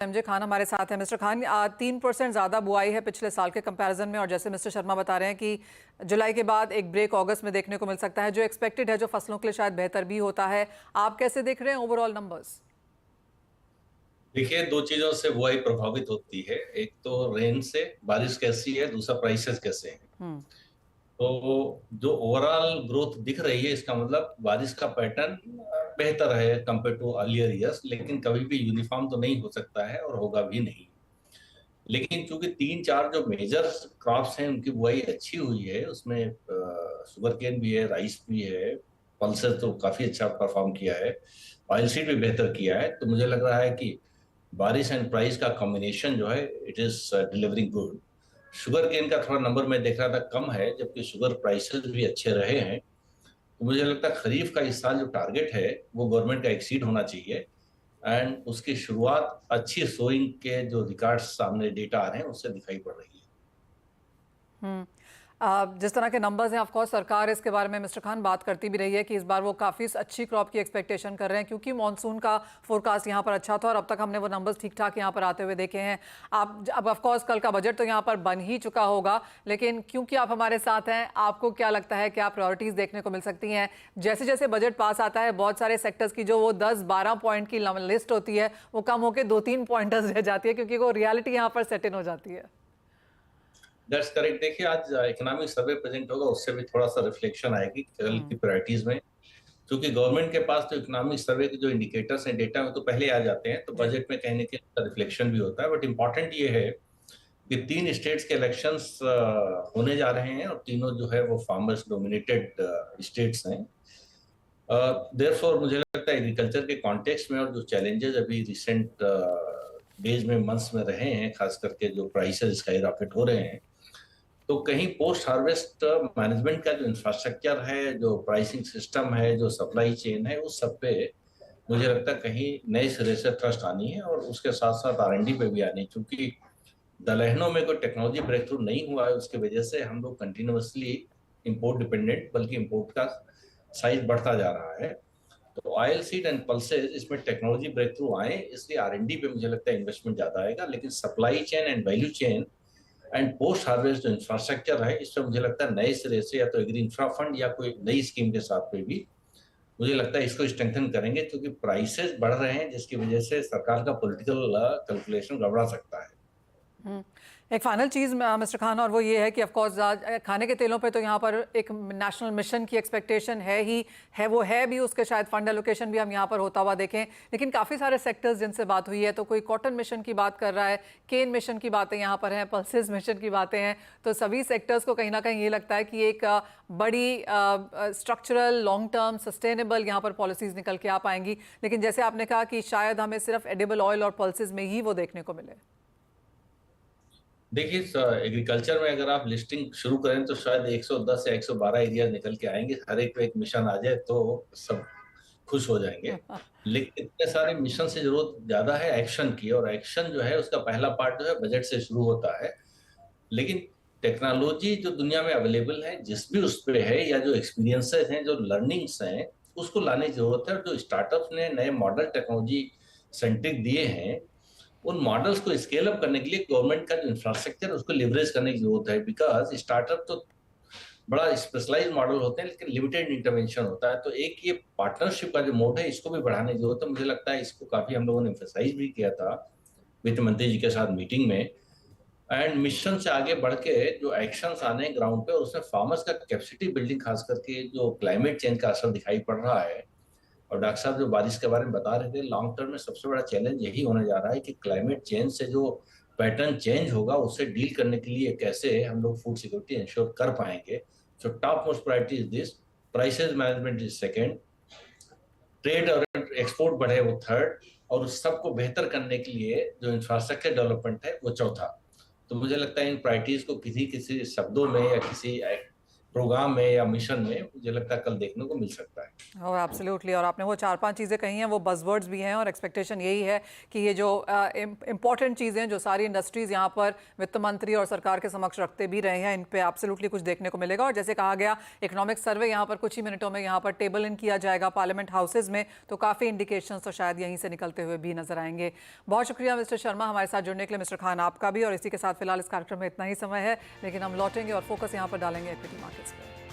MJ Khan हमारे साथ है। मिस्टर खान, 3% ज़्यादा बुआई है पिछले साल के कंपैरिजन में, और जैसे मिस्टर शर्मा बता रहे हैं कि जुलाई के बाद एक ब्रेक अगस्त में देखने को मिल सकता है, जो एक्सपेक्टेड है, जो फसलों के लिए शायद बेहतर भी होता है। आप कैसे देख रहे हैं ओवरऑल नंबर्स? देखिए, दो चीजों से बुआई प्रभावित होती है। एक तो रेन से, बारिश कैसी है, दूसरा प्राइसेस कैसे हैं। हम्म। तो जो ओवरऑल ग्रोथ दिख रही है, इसका मतलब बारिश का पैटर्न बेहतर है कंपेयर टू अर्लियर ईयर्स, लेकिन कभी भी यूनिफॉर्म तो नहीं हो सकता है और होगा भी नहीं। लेकिन चूंकि तीन चार जो मेजर क्रॉप्स हैं उनकी बुआई अच्छी हुई है, उसमें शुगर केन भी है, राइस भी है, पल्सेस तो काफी अच्छा परफॉर्म किया है, ऑयल सीड भी बेहतर किया है। तो मुझे लग रहा है कि बारिश एंड प्राइस का कॉम्बिनेशन जो है it is delivering good. Sugar cane का थोड़ा नंबर मैं देख रहा था कम है, जबकि शुगर प्राइसेस भी अच्छे रहे हैं। तो मुझे लगता है खरीफ का इस साल जो टारगेट है वो गवर्नमेंट का एक्सीड होना चाहिए। एंड उसकी शुरुआत अच्छी सोइंग के जो रिकॉर्ड्स सामने डेटा आ रहे हैं उससे दिखाई पड़ रही है। हम्म। जिस तरह के नंबर्स हैं, ऑफ कोर्स सरकार इसके बारे में मिस्टर खान बात करती भी रही है कि इस बार वो काफ़ी अच्छी क्रॉप की एक्सपेक्टेशन कर रहे हैं, क्योंकि मॉनसून का फोरकास्ट यहाँ पर अच्छा था और अब तक हमने वो नंबर्स ठीक ठाक यहाँ पर आते हुए देखे हैं। आप अब ऑफ कोर्स कल का बजट तो यहाँ पर बन ही चुका होगा, लेकिन क्योंकि आप हमारे साथ हैं, आपको क्या लगता है क्या प्रायोरिटीज़ देखने को मिल सकती हैं? जैसे जैसे बजट पास आता है, बहुत सारे सेक्टर्स की जो वो 10-12 पॉइंट की लिस्ट होती है, वो कम होकर 2-3 पॉइंटर्स रह जाती है, क्योंकि वो रियलिटी यहाँ पर सेट इन हो जाती है। That's correct. देखिए, आज इकोनॉमिक सर्वे प्रेजेंट होगा, उससे भी थोड़ा सा रिफ्लेक्शन आएगी कल की प्रायोरिटीज में। क्योंकि गवर्नमेंट के पास तो इकोनॉमिक सर्वे के जो इंडिकेटर्स हैं, डेटा में तो पहले आ जाते हैं, तो जी। बजट में कहीं ना कहीं रिफ्लेक्शन भी होता है। बट इम्पॉर्टेंट ये है कि तीन स्टेट्स के इलेक्शंस होने जा रहे हैं और तीनों जो है वो फार्मर्स डोमिनेटेड स्टेट्स हैं। देयरफॉर मुझे लगता है एग्रीकल्चर के कॉन्टेक्स्ट में और जो चैलेंजेस अभी रिसेंट डेज में, मंथ्स में रहे हैं, खास करके जो प्राइसेस स्काई रॉकेट हो रहे हैं, तो कहीं पोस्ट हार्वेस्ट मैनेजमेंट का जो इंफ्रास्ट्रक्चर है, जो प्राइसिंग सिस्टम है, जो सप्लाई चेन है, उस सब पे मुझे लगता है कहीं नए सिरे से ट्रस्ट आनी है और उसके साथ साथ R&D पे भी आनी है। क्योंकि दलहनों में कोई टेक्नोलॉजी ब्रेक थ्रू नहीं हुआ है, उसकी वजह से हम लोग कंटिन्यूअसली इंपोर्ट डिपेंडेंट, बल्कि इंपोर्ट का साइज बढ़ता जा रहा है। तो ऑयल सीड एंड पल्सेस, इसमें टेक्नोलॉजी ब्रेक थ्रू आए, इसलिए R&D पे मुझे लगता है इन्वेस्टमेंट ज्यादा आएगा। लेकिन supply chain and value chain and post harvest जो इंफ्रास्ट्रक्चर है, इससे मुझे लगता है नए सिरे से या तो एग्री इंफ्रा फंड या कोई नई स्कीम के साथ में भी मुझे लगता है इसको स्ट्रेंथन करेंगे। क्योंकि प्राइसेस बढ़ रहे हैं, जिसकी वजह से सरकार का पॉलिटिकल कैलकुलेशन गड़बड़ा सकता है। हम्म। एक फाइनल चीज़ मिस्टर खान, और वो ये है कि ऑफ कोर्स खाने के तेलों पे तो यहाँ पर एक नेशनल मिशन की एक्सपेक्टेशन है ही है, वो है भी, उसके शायद फंड एलोकेशन भी हम यहाँ पर होता हुआ देखें। लेकिन काफ़ी सारे सेक्टर्स जिनसे बात हुई है, तो कोई कॉटन मिशन की बात कर रहा है, केन मिशन की बातें यहाँ पर हैं, पल्सेस मिशन की बातें हैं। तो सभी सेक्टर्स को कहीं ना कहीं ये लगता है कि एक बड़ी स्ट्रक्चरल, लॉन्ग टर्म, सस्टेनेबल यहाँ पर पॉलिसीज़ निकल के आ पाएंगी। लेकिन जैसे आपने कहा कि शायद हमें सिर्फ एडिबल ऑयल और पल्सेस में ही वो देखने को मिले। देखिए, एग्रीकल्चर में अगर आप लिस्टिंग शुरू करें तो शायद 110 या 112 एरिया निकल के आएंगे, हर एक पे एक मिशन आ जाए तो सब खुश हो जाएंगे। लेकिन इतने सारे मिशन से जरूरत ज्यादा है एक्शन की, और एक्शन जो है उसका पहला पार्ट जो है बजट से शुरू होता है। लेकिन टेक्नोलॉजी जो दुनिया में अवेलेबल है, जिस भी उस पे है, या जो एक्सपीरियंसेस हैं, जो लर्निंग्स हैं, उसको लाने की जरूरत है। और जो स्टार्टअप्स ने नए मॉडल टेक्नोलॉजी सेंट्रिक दिए हैं, उन मॉडल्स को स्केल अप करने के लिए गवर्नमेंट का जो इंफ्रास्ट्रक्चर उसको लिवरेज करने की जरूरत है। बिकॉज स्टार्टअप तो बड़ा स्पेशलाइज्ड मॉडल होते हैं, लेकिन लिमिटेड इंटरवेंशन होता है। तो एक ये पार्टनरशिप का जो मोड है, इसको भी बढ़ाने की जरूरत है। मुझे लगता है इसको काफी हम लोगों ने एम्फेसाइज भी किया था वित्त मंत्री जी के साथ मीटिंग में। एंड मिशन से आगे बढ़ के जो एक्शंस आने ग्राउंड पे, उसमें फार्मर्स का कैपेसिटी बिल्डिंग, खास करके जो क्लाइमेट चेंज का असर दिखाई पड़ रहा है। और डॉक्टर साहब जो बारिश के बारे में बता रहे थे, लॉन्ग टर्म में सबसे बड़ा चैलेंज यही होने जा रहा है कि क्लाइमेट चेंज से जो पैटर्न चेंज होगा, उससे डील करने के लिए कैसे हम लोग फूड सिक्योरिटी इंश्योर कर पाएंगे। So top most priority is this, prices management is second, trade और एक्सपोर्ट बढ़े वो थर्ड, और उस सबको बेहतर करने के लिए जो इंफ्रास्ट्रक्चर डेवलपमेंट है वो चौथा। तो मुझे लगता है इन प्रायोरिटीज को किसी किसी शब्दों में या किसी प्रोग्राम में या मिशन में मुझे लगता है कल देखने को मिल सकता है। ओह एब्सोल्युटली। और आपने वो 4-5 चीज़ें कही हैं, वो बज़वर्ड्स भी हैं और एक्सपेक्टेशन यही है कि ये जो इम्पॉर्टेंट चीज़ें जो सारी इंडस्ट्रीज़ यहाँ पर वित्त मंत्री और सरकार के समक्ष रखते भी रहे हैं, इन पे एब्सोल्युटली कुछ देखने को मिलेगा। और जैसे कहा गया, इकोनॉमिक सर्वे यहाँ पर कुछ ही मिनटों में यहाँ पर टेबल इन किया जाएगा पार्लियामेंट हाउसेज में, तो काफ़ी इंडिकेशंस तो शायद यहीं से निकलते हुए भी नजर आएंगे। बहुत शुक्रिया मिस्टर शर्मा हमारे साथ जुड़ने के लिए। मिस्टर खान आपका भी। और इसी के साथ फिलहाल इस कार्यक्रम में इतना ही समय है, लेकिन हम लौटेंगे और फोकस यहाँ पर डालेंगे इक्विटी मार्केट्स पर।